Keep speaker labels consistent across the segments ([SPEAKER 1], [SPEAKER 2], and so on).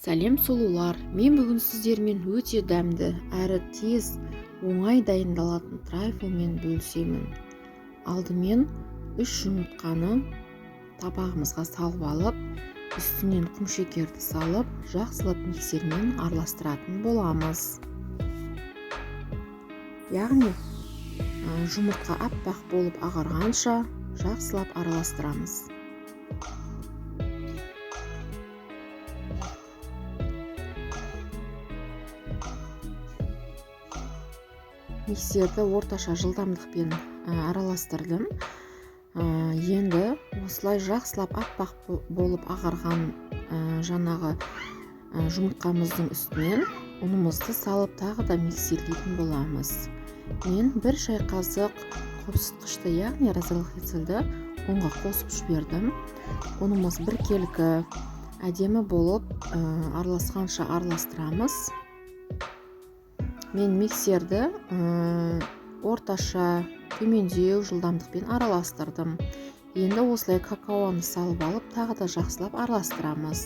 [SPEAKER 1] Сәлем сұлулар, мен бүгін сіздермен өте дәмді әрі тез оңай дайындалатын трайфлмен бөлісемін. Алдымен 3 жұмыртқаны табағымызға салып алып, үстінен құмшекерді салып, жақсылап миксермен араластыратын боламыз. Яғни жұмыртқа аппақ болып ағарғанша жақсылап араластырамыз. Миксерді орташа жылдамдықпен араластырдым. Енді осылай жақсылап аппақ болып ағарған жаңағы жұмыртқамыздың үстінен ұнымызды салып тағы да миксерлейтін боламыз. Мен 1 шай қасық қосқышты, яғни разрыхлителді ұнға қосып жібердім. Ұнымыз біркелкі әдемі болып араласқанша араластырамыз. Мен миксерді орташа төмендеу жылдамдықпен араластырдым. Енді осылай какаоны салып алып, тағы да жақсылап араластырамыз.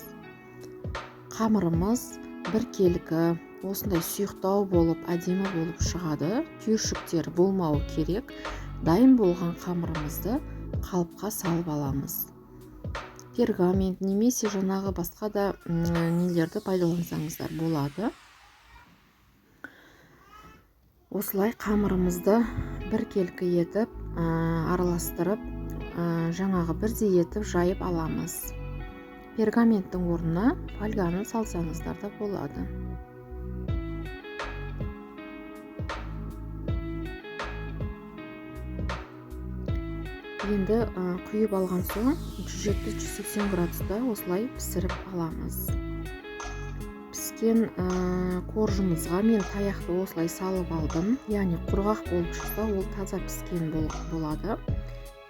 [SPEAKER 1] Қамырымыз біркелкі, осындай сұйықтау болып, әдемі болып шығады. Түйіршіктер болмауы керек. Дайын болған қамырымызды қалыпқа салып аламыз. Пергамент немесе жаңағы басқа да нелерді пайдалансаңыздар болады. Осылай қамырымызды біркелкі етіп, араластырып, жаңағы бірдей етіп жайып аламыз. Пергаменттің орнына фольганы салсаңыздар да болады. Енді құйып алған соң 170-180 градуста осылай пісіріп аламыз. Піскен қоржымызға мен таяқты осылай салып алдым. Яғни құрғақ болып шықса, ол таза піскен болады.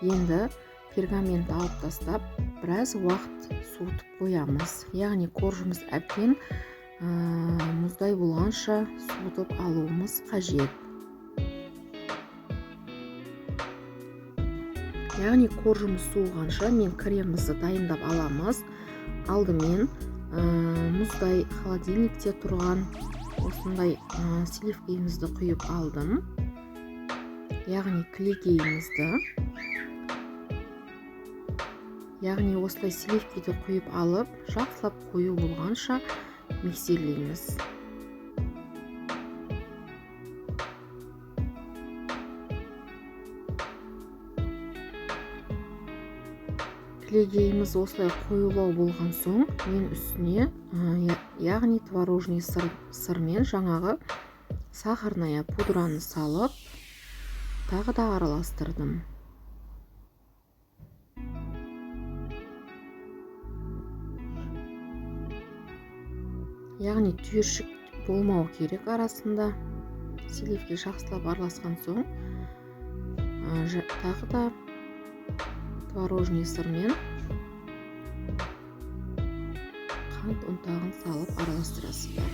[SPEAKER 1] Енді пергаментті алып тастап, біраз уақыт суытып қоямыз. Яғни қоржымыз әбден мұздай болғанша суытып алуымыз қажет. Яғни қоржымыз суығанша мен кремімізді дайындап аламыз. Алдымен мұздай холодильникте тұрған осындай сливкемізді құйып алдым. Яғни кілегейімізді. Яғни осылай сливкеде құйып алып, жақсылап қою болғанша миксерлейміз. Кілегейіміз осылай қоюлау болған соң, мен үстіне, яғни творожный сырмен жаңағы сахарная пудраны салып, тағы да араластырдым. Яғни түйіршік болмау керек арасында. Сливке жақсылап араласқан соң, тағы да творожный сырмен қант ұнтағын салып араластырасыздар.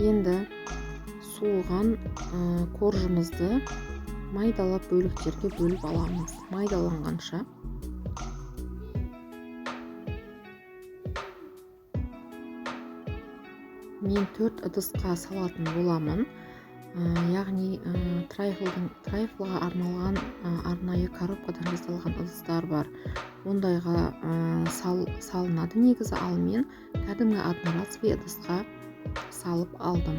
[SPEAKER 1] Енді суыған қоржымызды майдалап бөліктерге бөліп аламыз. Майдаланғанша. Мен 4 ыдысқа салатын боламын. Яғни трайфлға арналған арнайы коробкадан жасалған ыдыстар бар. Ондайға салынады негізі, ал мен кәдімгі одноразовый ыдысқа салып алдым.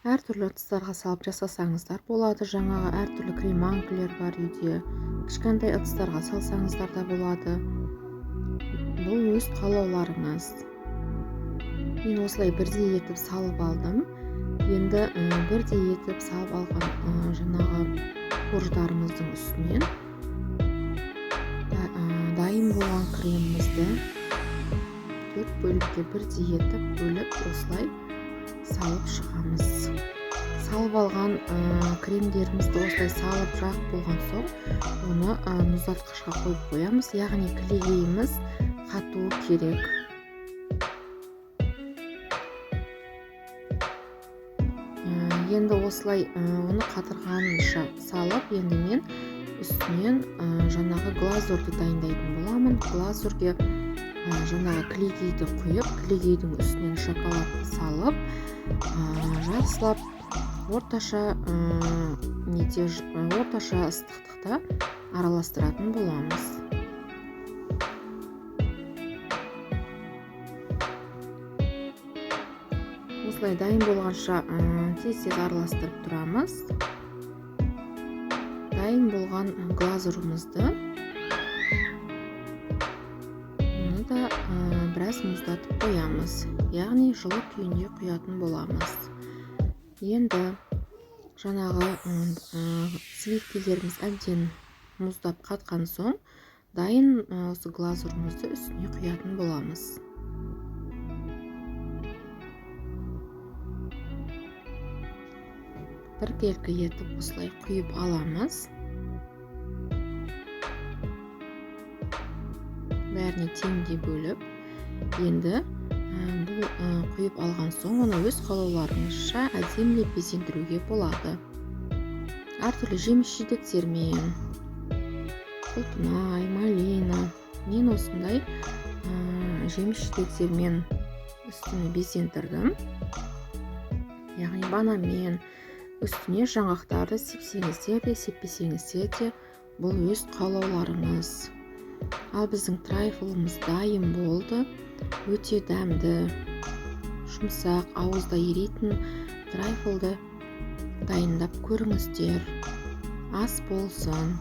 [SPEAKER 1] Әртүрлі ыдыстарға салып жасасаңыздар болады. Жаңағы әртүрлі креманкілер бар үйде. Кішкентай ыдыстарға салсаңыздар да болады. Бұл өз қалауларыңыз. Мен осылай бірдей етіп салып алдым. Енді бірдей етіп салып алған жаңағы корждарымыздың үстінен дайын болған кремімізді 4 бөлікке бірдей етіп бөліп осылай салып шығамыз. Салып алған кремдерімізді осылай салып жағып болған соң, оны мұздатқышқа қойып қоямыз. Яғни кілегейіміз қатуы керек. Енді осылай оны қатырғанша салып, енді мен үстінен жаңағы глазурды дайындайтын боламын. Глазурге жаңағы кілегейді құйып, кілегейдің үстінен шоколадты салып, жақсылап орташа ыстықтықта араластыратын боламыз. Осылай дайын болғанша тез араластырып тұрамыз. Дайын болған глазурымызды оны да біраз мұздатып қоямыз. Яғни жылы күйінде құятын боламыз. Енді жаңағы сливкилеріміз әбден мұздап қатқан соң, дайын осы глазурымызды үстіне құятын боламыз. Бір-екі етіп осылай құйып аламыз. Бәріне теңдей бөліп, енді бұл құйып алған соң, оны өз қалауларыңызша әдемілеп безендіруге болады. Әртүрлі жеміс-жидектермен, құлпынай, малина. Мен осындай жеміс-жидектермен үстіне безендірдім. Яғни бананмен, үстіне жаңғақтарды сепсеңіздер де, сеппесеңіздер де, бұл өз қалауларыңыз. Ал біздің трайфлымыз дайын болды. Өте дәмді, жұмсақ, ауызда еритін трайфлды дайындап көріңіздер. Ас болсын.